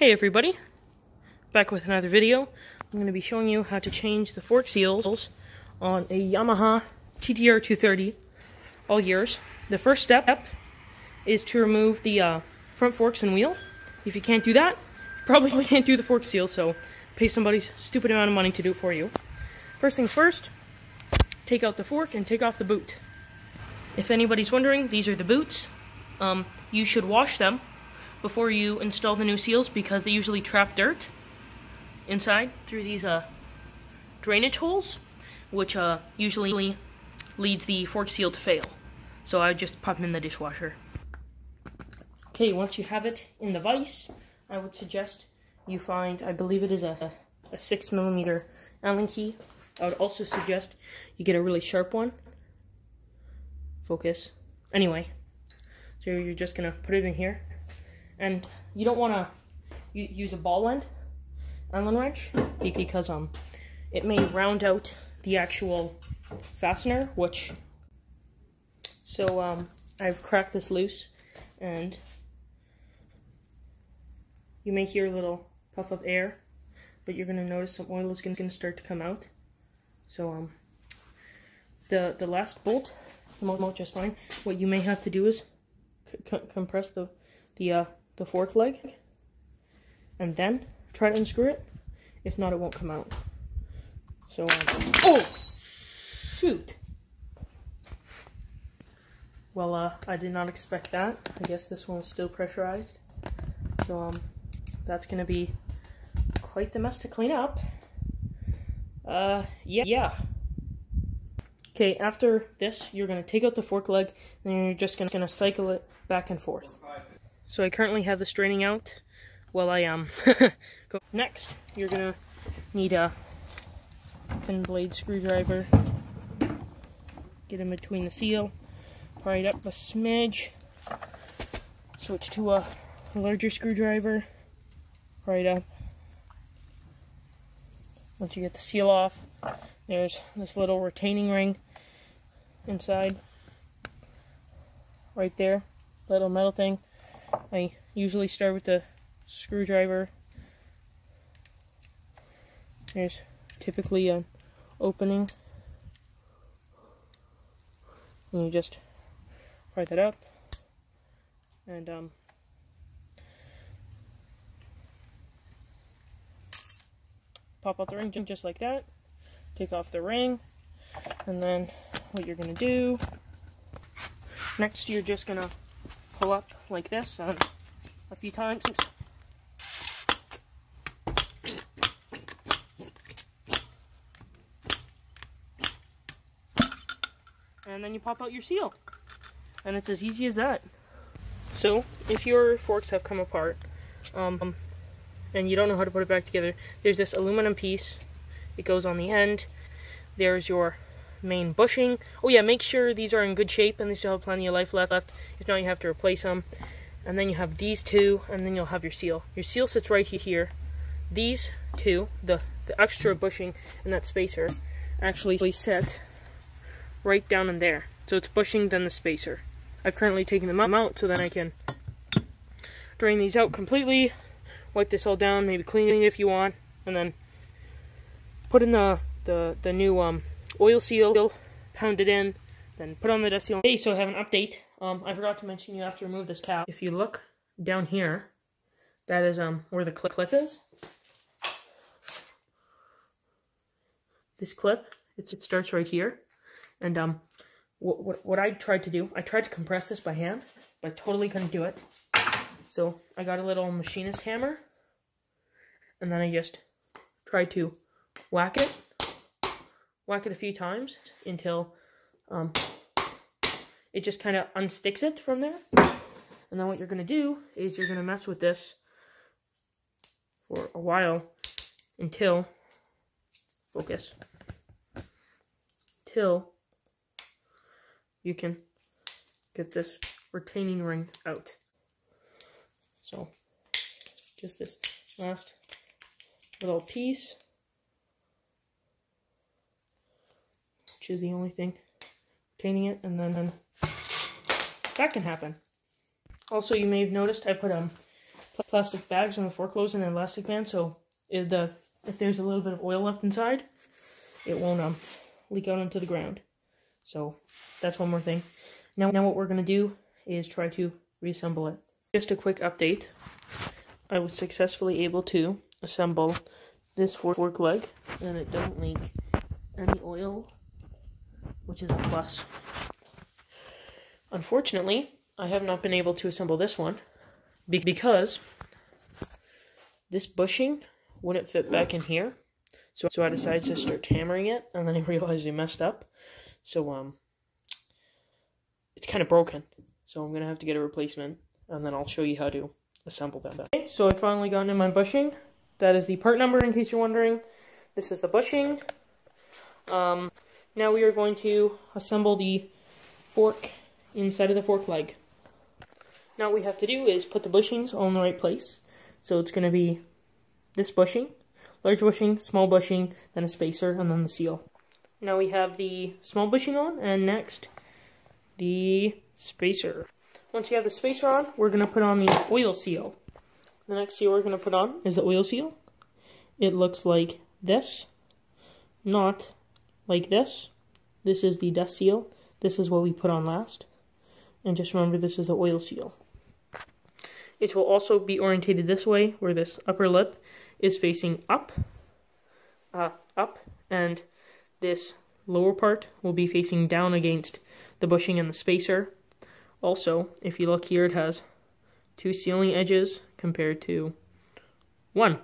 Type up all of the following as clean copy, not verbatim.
Hey everybody, back with another video. I'm going to be showing you how to change the fork seals on a Yamaha TTR 230 all years. The first step is to remove the front forks and wheel. If you can't do that, you probably can't do the fork seal, so pay somebody stupid amount of money to do it for you. First things first, take out the fork and take off the boot. If anybody's wondering, these are the boots. You should wash them before you install the new seals because they usually trap dirt inside through these drainage holes, which usually leads the fork seal to fail. So I just pop them in the dishwasher. Okay, once you have it in the vise, I would suggest you find, I believe it is a 6mm Allen key. I would also suggest you get a really sharp one. Focus. Anyway, so you're just gonna put it in here. And you don't want to use a ball end Allen wrench because it may round out the actual fastener, so I've cracked this loose, and you may hear a little puff of air, but you're going to notice some oil is going to start to come out. So the last bolt came out just fine. What you may have to do is compress the fork leg, and then try to unscrew it. If not, it won't come out. So, oh! Shoot! Well, I did not expect that. I guess this one was still pressurized. So, that's gonna be quite the mess to clean up. Yeah. Okay, after this, you're gonna take out the fork leg, and then you're just gonna cycle it back and forth. So I currently have the straining out while I go. Next, you're gonna need a thin blade screwdriver. Get in between the seal, pry it up a smidge. Switch to a larger screwdriver, pry it up. Once you get the seal off, there's this little retaining ring inside, right there, little metal thing. I usually start with the screwdriver. There's typically an opening, and you just pry that up, and pop out the ring just like that. Take off the ring, and then what you're gonna do next, you're just gonna pull up like this a few times. And then you pop out your seal. And it's as easy as that. So, if your forks have come apart, and you don't know how to put it back together, there's this aluminum piece. It goes on the end. There's your main bushing. Oh yeah, make sure these are in good shape and they still have plenty of life left. If not, you have to replace them. And then you have these two, and then you'll have your seal. Your seal sits right here. These two, the extra bushing and that spacer, actually sit right down in there. So it's bushing, then the spacer. I've currently taken them out so then I can drain these out completely, wipe this all down, maybe clean it if you want, and then put in the new oil seal, pound it in, then put on the dust seal. Hey, so I have an update. I forgot to mention you have to remove this cap. If you look down here, that is where the clip is. This clip, it starts right here. And what I tried to do, I tried to compress this by hand, but I totally couldn't do it. So I got a little machinist hammer, and then I just tried to whack it a few times until it just kind of unsticks it from there. And then what you're going to do is you're going to mess with this for a while until, focus, till you can get this retaining ring out. So, just this last little piece, which is the only thing retaining it, and then that can happen. Also, you may have noticed I put plastic bags on the fork close and an elastic band, so if there's a little bit of oil left inside, it won't leak out onto the ground. So that's one more thing. Now what we're going to do is try to reassemble it. Just a quick update. I was successfully able to assemble this fork leg, and it doesn't leak any oil, which is a plus. Unfortunately, I have not been able to assemble this one because this bushing wouldn't fit back in here. So I decided to start hammering it, and then I realized I messed up. So it's kind of broken. So I'm going to have to get a replacement, and then I'll show you how to assemble that. Okay, so I finally got in my bushing. That is the part number, in case you're wondering. This is the bushing. Now we are going to assemble the fork inside of the fork leg. Now what we have to do is put the bushings all in the right place. So it's going to be this bushing, large bushing, small bushing, then a spacer, and then the seal. Now we have the small bushing on, and next the spacer. Once you have the spacer on, we're going to put on the oil seal. The next seal we're going to put on is the oil seal. It looks like this, not like this. This is the dust seal. This is what we put on last. And just remember, this is the oil seal. It will also be orientated this way, where this upper lip is facing up, and this lower part will be facing down against the bushing and the spacer. Also, if you look here, it has 2 sealing edges compared to 1.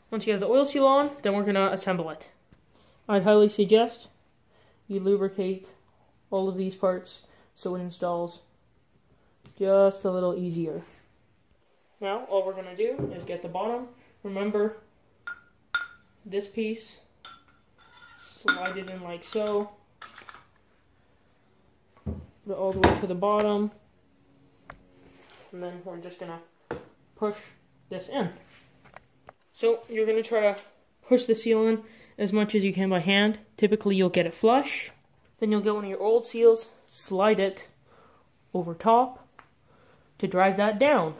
Once you have the oil seal on, then we're going to assemble it. I'd highly suggest you lubricate all of these parts so it installs just a little easier. Now, all we're going to do is get the bottom. Remember, this piece, slide it in like so, all the way to the bottom, and then we're just going to push this in. So you're going to try to push the seal in as much as you can by hand. Typically you'll get it flush. Then you'll get one of your old seals, slide it over top to drive that down.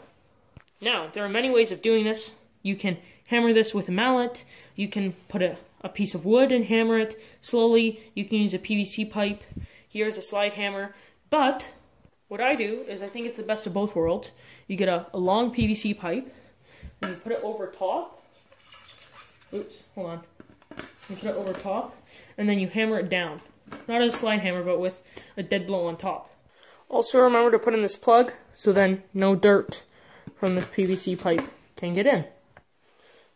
Now, there are many ways of doing this. You can hammer this with a mallet. You can put a piece of wood and hammer it slowly. You can use a PVC pipe. Here's a slide hammer. But what I do is I think it's the best of both worlds. You get a long PVC pipe, and you put it over top. Oops, hold on. You put it over top, and then you hammer it down. Not as a slide hammer, but with a dead blow on top. Also remember to put in this plug, so then no dirt from this PVC pipe can get in.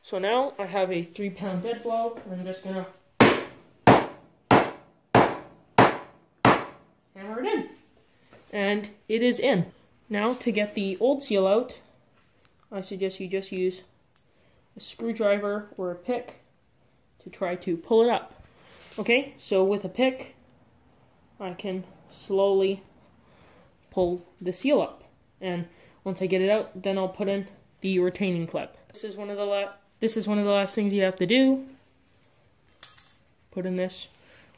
So now I have a 3-pound dead blow, and I'm just gonna hammer it in. And it is in. Now to get the old seal out, I suggest you just use a screwdriver or a pick to try to pull it up. Okay, so with a pick, I can slowly pull the seal up. And once I get it out, then I'll put in the retaining clip. This is one of the last things you have to do. Put in this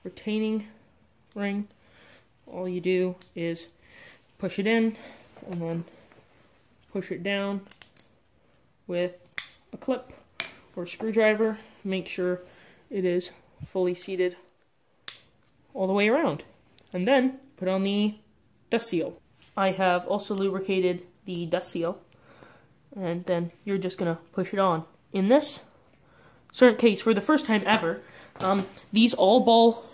retaining ring. All you do is push it in and then push it down with a clip or screwdriver. Make sure it is fully seated all the way around. And then put on the dust seal. I have also lubricated the dust seal, and then you're just gonna push it on. In this certain case, for the first time ever, these all ball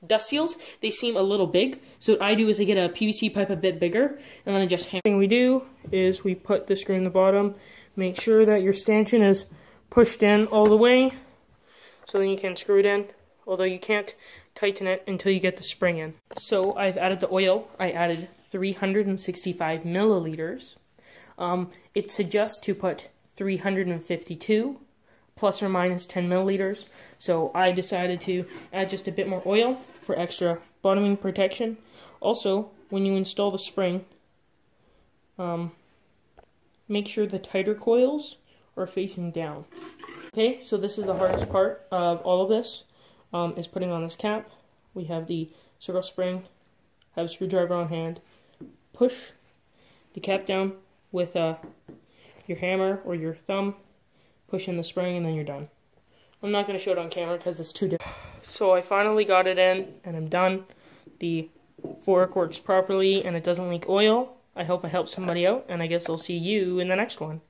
dust seals, they seem a little big. So what I do is I get a PVC pipe a bit bigger, and then I just hammer. The thing we do is we put the screw in the bottom, make sure that your stanchion is pushed in all the way, so then you can screw it in, although you can't tighten it until you get the spring in. So I've added the oil. I added 365 milliliters. It suggests to put 352 plus or minus 10 milliliters. So I decided to add just a bit more oil for extra bottoming protection. Also, when you install the spring, make sure the tighter coils are facing down. Okay, so this is the hardest part of all of this, is putting on this cap. We have the circle spring, have a screwdriver on hand, push the cap down with a your hammer or your thumb, push in the spring, and then you're done. I'm not going to show it on camera because it's too difficult. So I finally got it in, and I'm done. The fork works properly, and it doesn't leak oil. I hope I helped somebody out, and I guess I'll see you in the next one.